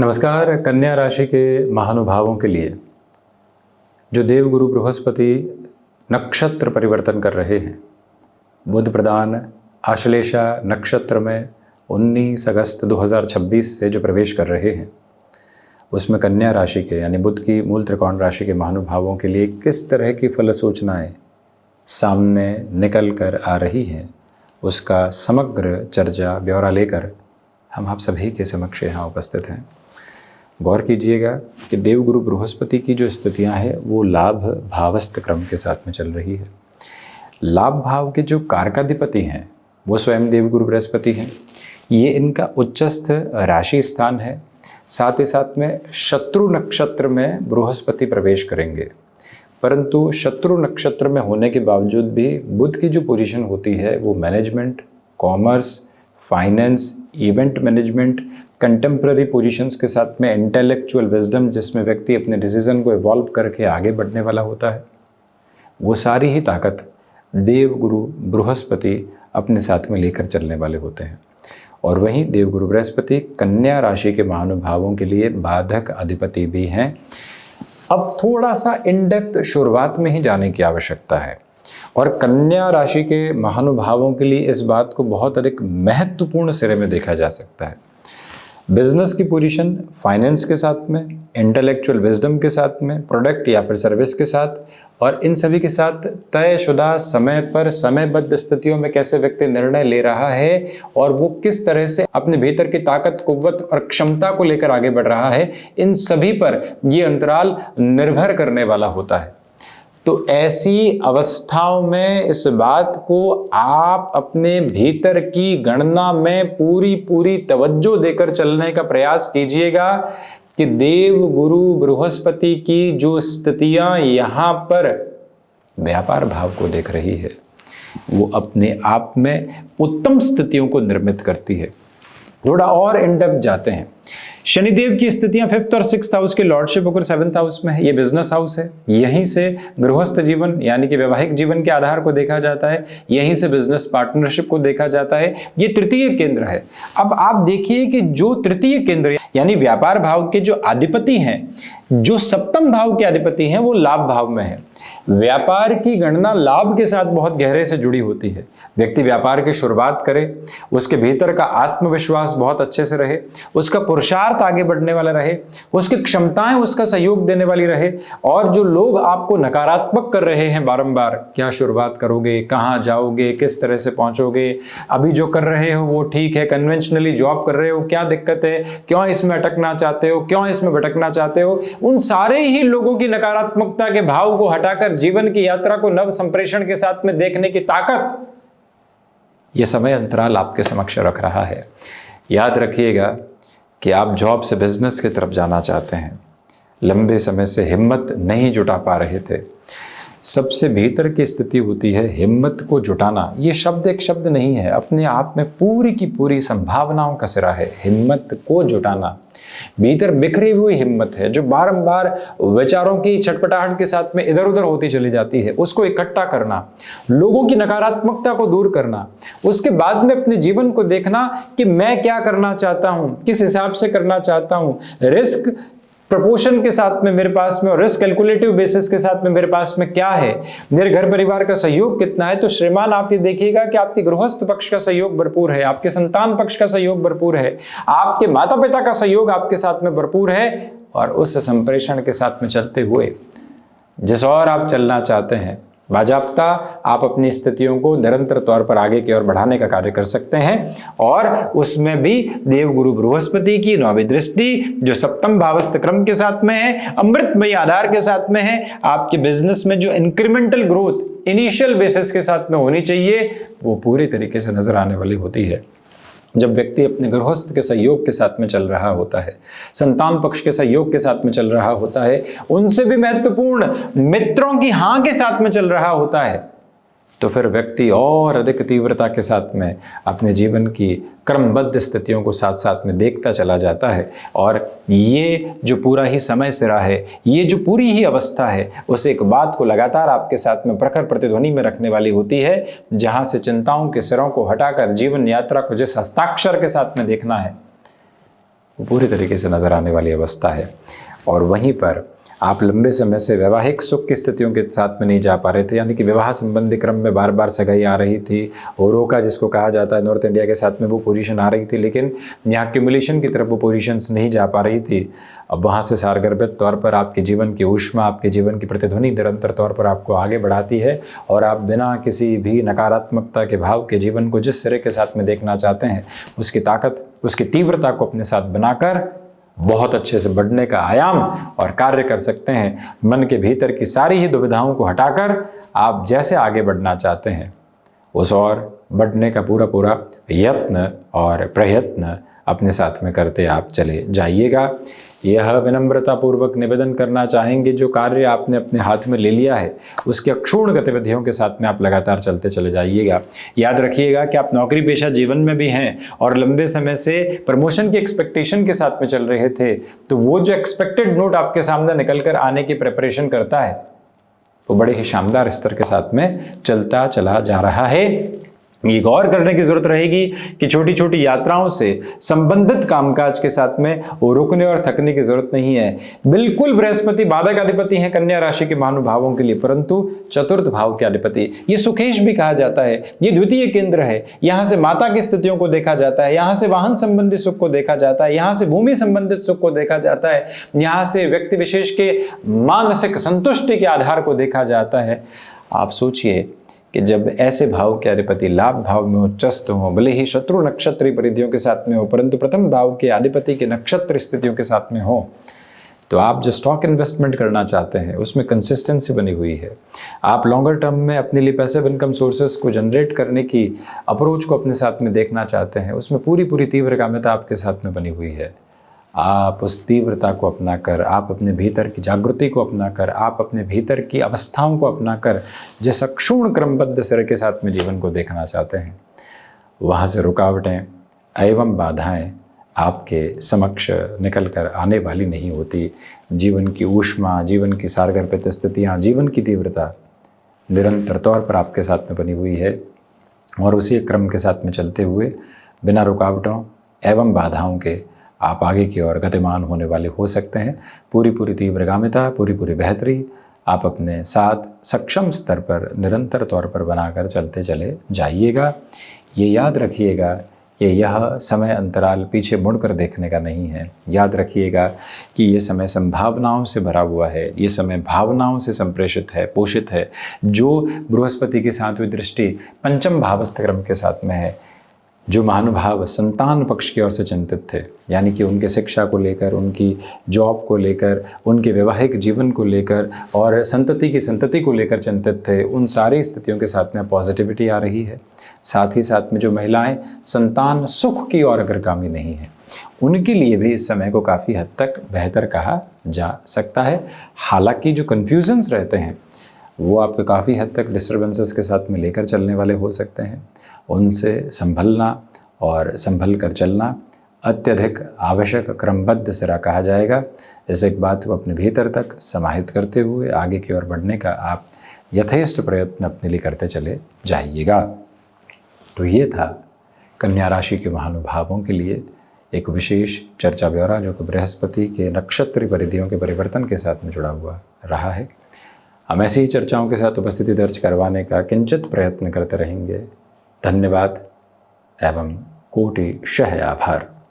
नमस्कार। कन्या राशि के महानुभावों के लिए जो देवगुरु बृहस्पति नक्षत्र परिवर्तन कर रहे हैं, बुध प्रधान आश्लेषा नक्षत्र में 19 अगस्त 2026 से जो प्रवेश कर रहे हैं, उसमें कन्या राशि के यानी बुध की मूल त्रिकोण राशि के महानुभावों के लिए किस तरह की फल सूचनाएँ सामने निकल कर आ रही हैं, उसका समग्र चर्चा ब्यौरा लेकर हम आप सभी के समक्ष यहाँ उपस्थित हैं। गौर कीजिएगा कि देवगुरु बृहस्पति की जो स्थितियां हैं वो लाभ भावस्थ क्रम के साथ में चल रही है। लाभ भाव के जो कारकाधिपति हैं वो स्वयं देवगुरु बृहस्पति हैं। ये इनका उच्चस्थ राशि स्थान है। साथ ही साथ में शत्रु नक्षत्र में बृहस्पति प्रवेश करेंगे, परंतु शत्रु नक्षत्र में होने के बावजूद भी बुध की जो पोजीशन होती है वो management, commerce, finance, event management, contemporary positions के साथ में इंटेलेक्चुअल विजडम, जिसमें व्यक्ति अपने डिसीजन को इवॉल्व करके आगे बढ़ने वाला होता है, वो सारी ही ताकत देवगुरु बृहस्पति अपने साथ में लेकर चलने वाले होते हैं। और वहीं देवगुरु बृहस्पति कन्या राशि के महानुभावों के लिए बाधक अधिपति भी हैं। अब थोड़ा सा इन डेप्थ शुरुआत में ही जाने की आवश्यकता है और कन्या राशि के महानुभावों के लिए इस बात को बहुत अधिक महत्वपूर्ण सिरे में देखा जा सकता है। बिजनेस की पोजीशन फाइनेंस के साथ में, इंटेलेक्चुअल विजडम के साथ में, प्रोडक्ट या फिर सर्विस के साथ, और इन सभी के साथ तयशुदा समय पर समयबद्ध स्थितियों में कैसे व्यक्ति निर्णय ले रहा है और वो किस तरह से अपने भीतर की ताकत, कुव्वत और क्षमता को लेकर आगे बढ़ रहा है, इन सभी पर ये अंतराल निर्भर करने वाला होता है। तो ऐसी अवस्थाओं में इस बात को आप अपने भीतर की गणना में पूरी तवज्जो देकर चलने का प्रयास कीजिएगा कि देव गुरु बृहस्पति की जो स्थितियां यहां पर व्यापार भाव को देख रही है वो अपने आप में उत्तम स्थितियों को निर्मित करती है। थोड़ा और इन डेप्थ जाते हैं। शनिदेव की स्थितियां 5th और 6th हाउस के लॉर्डशिप होकर 7th हाउस में है। ये बिजनेस हाउस है। यहीं से गृहस्थ जीवन यानी कि वैवाहिक जीवन के आधार को देखा जाता है, यहीं से बिजनेस पार्टनरशिप को देखा जाता है। ये तृतीय केंद्र है। अब आप देखिए कि जो तृतीय केंद्र यानी व्यापार भाव के जो अधिपति हैं, जो सप्तम भाव के अधिपति हैं, वो लाभ भाव में है। व्यापार की गणना लाभ के साथ बहुत गहरे से जुड़ी होती है। व्यक्ति व्यापार की शुरुआत करे, उसके भीतर का आत्मविश्वास बहुत अच्छे से रहे, उसका पुरुषार्थ आगे बढ़ने वाला रहे, उसकी क्षमताएं उसका सहयोग देने वाली रहे, और जो लोग आपको नकारात्मक कर रहे हैं बारंबार, क्या शुरुआत करोगे, कहाँ जाओगे, किस तरह से पहुंचोगे, अभी जो कर रहे हो वो ठीक है, कन्वेंशनली जॉब कर रहे हो, क्या दिक्कत है, क्यों इसमें अटकना चाहते हो, क्यों इसमें भटकना चाहते हो, उन सारे ही लोगों की नकारात्मकता के भाव को हटाकर जीवन की यात्रा को नव संप्रेषण के साथ में देखने की ताकत यह समय अंतराल आपके समक्ष रख रहा है। याद रखिएगा कि आप जॉब से बिजनेस की तरफ जाना चाहते हैं, लंबे समय से हिम्मत नहीं जुटा पा रहे थे। सबसे भीतर की स्थिति होती है हिम्मत को जुटाना। ये शब्द एक शब्द नहीं है, अपने आप में पूरी की पूरी संभावनाओं का सिरा है। हिम्मत को जुटाना, भीतर बिखरी हुई हिम्मत है जो बारंबार विचारों की छटपटाहट के साथ में इधर उधर होती चली जाती है। उसको इकट्ठा करना, लोगों की नकारात्मकता को दूर करना, उसके बाद में अपने जीवन को देखना कि मैं क्या करना चाहता हूं, किस हिसाब से करना चाहता हूं, रिस्क प्रपोर्शन के साथ में मेरे पास में और रिस्क कैलकुलेटिव बेसिस के साथ में मेरे पास में क्या है, मेरे घर परिवार का सहयोग कितना है। तो श्रीमान आप ये देखिएगा कि आपके गृहस्थ पक्ष का सहयोग भरपूर है, आपके संतान पक्ष का सहयोग भरपूर है, आपके माता पिता का सहयोग आपके साथ में भरपूर है, और उस संप्रेषण के साथ में चलते हुए जिस और आप चलना चाहते हैं, बाजाप्ता आप अपनी स्थितियों को निरंतर तौर पर आगे की ओर बढ़ाने का कार्य कर सकते हैं। और उसमें भी देवगुरु बृहस्पति की 9वीं दृष्टि जो सप्तम भावस्थ क्रम के साथ में है, अमृतमयी आधार के साथ में है, आपके बिजनेस में जो इंक्रीमेंटल ग्रोथ इनिशियल बेसिस के साथ में होनी चाहिए वो पूरी तरीके से नजर आने वाली होती है। जब व्यक्ति अपने गृहस्थ के सहयोग के साथ में चल रहा होता है, संतान पक्ष के सहयोग के साथ में चल रहा होता है, उनसे भी महत्वपूर्ण मित्रों की हां के साथ में चल रहा होता है, तो फिर व्यक्ति और अधिक तीव्रता के साथ में अपने जीवन की क्रमबद्ध स्थितियों को साथ साथ में देखता चला जाता है। और ये जो पूरा ही समय सिरा है, ये जो पूरी ही अवस्था है, उस एक बात को लगातार आपके साथ में प्रखर प्रतिध्वनि में रखने वाली होती है, जहां से चिंताओं के सिरों को हटाकर जीवन यात्रा को जिस हस्ताक्षर के साथ में देखना है वो पूरी तरीके से नज़र आने वाली अवस्था है। और वहीं पर आप लंबे समय से वैवाहिक सुख की स्थितियों के साथ में नहीं जा पा रहे थे, यानी कि विवाह संबंधी क्रम में बार बार सगाई आ रही थी, ओरोका जिसको कहा जाता है नॉर्थ इंडिया के साथ में वो पोजीशन आ रही थी, लेकिन यहाँ एक्यूमुलेशन की तरफ वो पोजीशंस नहीं जा पा रही थी। अब वहाँ से सारगर्भित तौर पर आपके जीवन की ऊष्मा, आपके जीवन की प्रतिध्वनि निरंतर तौर पर आपको आगे बढ़ाती है और आप बिना किसी भी नकारात्मकता के भाव के जीवन को जिस सिरे के साथ में देखना चाहते हैं उसकी ताकत, उसकी तीव्रता को अपने साथ बनाकर बहुत अच्छे से बढ़ने का आयाम और कार्य कर सकते हैं। मन के भीतर की सारी ही दुविधाओं को हटाकर आप जैसे आगे बढ़ना चाहते हैं उस और बढ़ने का पूरा पूरा यत्न और प्रयत्न अपने साथ में करते आप चले जाइएगा। यह विनम्रता पूर्वक निवेदन करना चाहेंगे, जो कार्य आपने अपने हाथ में ले लिया है उसके अक्षुण्ण गतिविधियों के साथ में आप लगातार चलते चले जाइएगा। याद रखिएगा कि आप नौकरी पेशा जीवन में भी हैं और लंबे समय से प्रमोशन की एक्सपेक्टेशन के साथ में चल रहे थे, तो वो जो एक्सपेक्टेड नोट आपके सामने निकल कर आने की प्रिपरेशन करता है वो बड़े ही शानदार स्तर के साथ में चलता चला जा रहा है। ये गौर करने की जरूरत रहेगी कि छोटी छोटी यात्राओं से संबंधित कामकाज के साथ में वो रुकने और थकने की जरूरत नहीं है। बिल्कुल बृहस्पति बाधक अधिपति हैं कन्या राशि के महानुभावों के लिए, परंतु चतुर्थ भाव के अधिपति, ये सुखेश भी कहा जाता है, ये द्वितीय केंद्र है। यहाँ से माता की स्थितियों को देखा जाता है, यहाँ से वाहन संबंधित सुख को देखा जाता है, यहाँ से भूमि संबंधित सुख को देखा जाता है, यहाँ से व्यक्ति विशेष के मानसिक संतुष्टि के आधार को देखा जाता है। आप सोचिए कि जब ऐसे भाव के अधिपति लाभ भाव में उच्चस्थ हो, भले ही शत्रु नक्षत्री परिधियों के साथ में हो, परंतु प्रथम भाव के अधिपति के नक्षत्र स्थितियों के साथ में हो, तो आप जो स्टॉक इन्वेस्टमेंट करना चाहते हैं उसमें कंसिस्टेंसी बनी हुई है। आप लॉन्गर टर्म में अपने लिए पैसिव इनकम सोर्सेस को जनरेट करने की अप्रोच को अपने साथ में देखना चाहते हैं, उसमें पूरी पूरी तीव्रगामिता आपके साथ में बनी हुई है। आप उस तीव्रता को अपनाकर, आप अपने भीतर की जागृति को अपनाकर, आप अपने भीतर की अवस्थाओं को अपनाकर जैसा क्षुण्ण क्रमबद्ध सिर के साथ में जीवन को देखना चाहते हैं, वहाँ से रुकावटें एवं बाधाएं आपके समक्ष निकल कर आने वाली नहीं होती। जीवन की ऊष्मा, जीवन की सारगर्भित स्थितियाँ, जीवन की तीव्रता निरंतर तौर पर आपके साथ में बनी हुई है और उसी क्रम के साथ में चलते हुए बिना रुकावटों एवं बाधाओं के आप आगे की ओर गतिमान होने वाले हो सकते हैं। पूरी पूरी तीव्रगामिता, पूरी पूरी बेहतरी आप अपने साथ सक्षम स्तर पर निरंतर तौर पर बनाकर चलते चले जाइएगा। ये याद रखिएगा कि यह समय अंतराल पीछे मुड़कर देखने का नहीं है। याद रखिएगा कि ये समय संभावनाओं से भरा हुआ है, ये समय भावनाओं से संप्रेषित है, पोषित है। जो बृहस्पति की सातवीं दृष्टि पंचम भावस्थ क्रम के साथ में है, जो महानुभाव संतान पक्ष की ओर से चिंतित थे, यानी कि उनके शिक्षा को लेकर, उनकी जॉब को लेकर, उनके वैवाहिक जीवन को लेकर और संतति को लेकर चिंतित थे, उन सारी स्थितियों के साथ में पॉजिटिविटी आ रही है। साथ ही साथ में जो महिलाएं संतान सुख की ओर अग्रगामी नहीं हैं, उनके लिए भी इस समय को काफ़ी हद तक बेहतर कहा जा सकता है। हालांकि जो कन्फ्यूजन्स रहते हैं वो आपको काफ़ी हद तक डिस्टर्बेंसेस के साथ में लेकर चलने वाले हो सकते हैं। उनसे संभलना और संभल कर चलना अत्यधिक आवश्यक क्रमबद्ध सिरा कहा जाएगा। इस एक बात को अपने भीतर तक समाहित करते हुए आगे की ओर बढ़ने का आप यथेष्ट प्रयत्न अपने लिए करते चले जाइएगा। तो ये था कन्या राशि के महानुभावों के लिए एक विशेष चर्चा ब्यौरा, जो कि बृहस्पति के नक्षत्र परिधियों के परिवर्तन के साथ में जुड़ा हुआ रहा है। हम ऐसी ही चर्चाओं के साथ उपस्थिति दर्ज करवाने का किंचित प्रयत्न करते रहेंगे। धन्यवाद एवं कोटि शह आभार।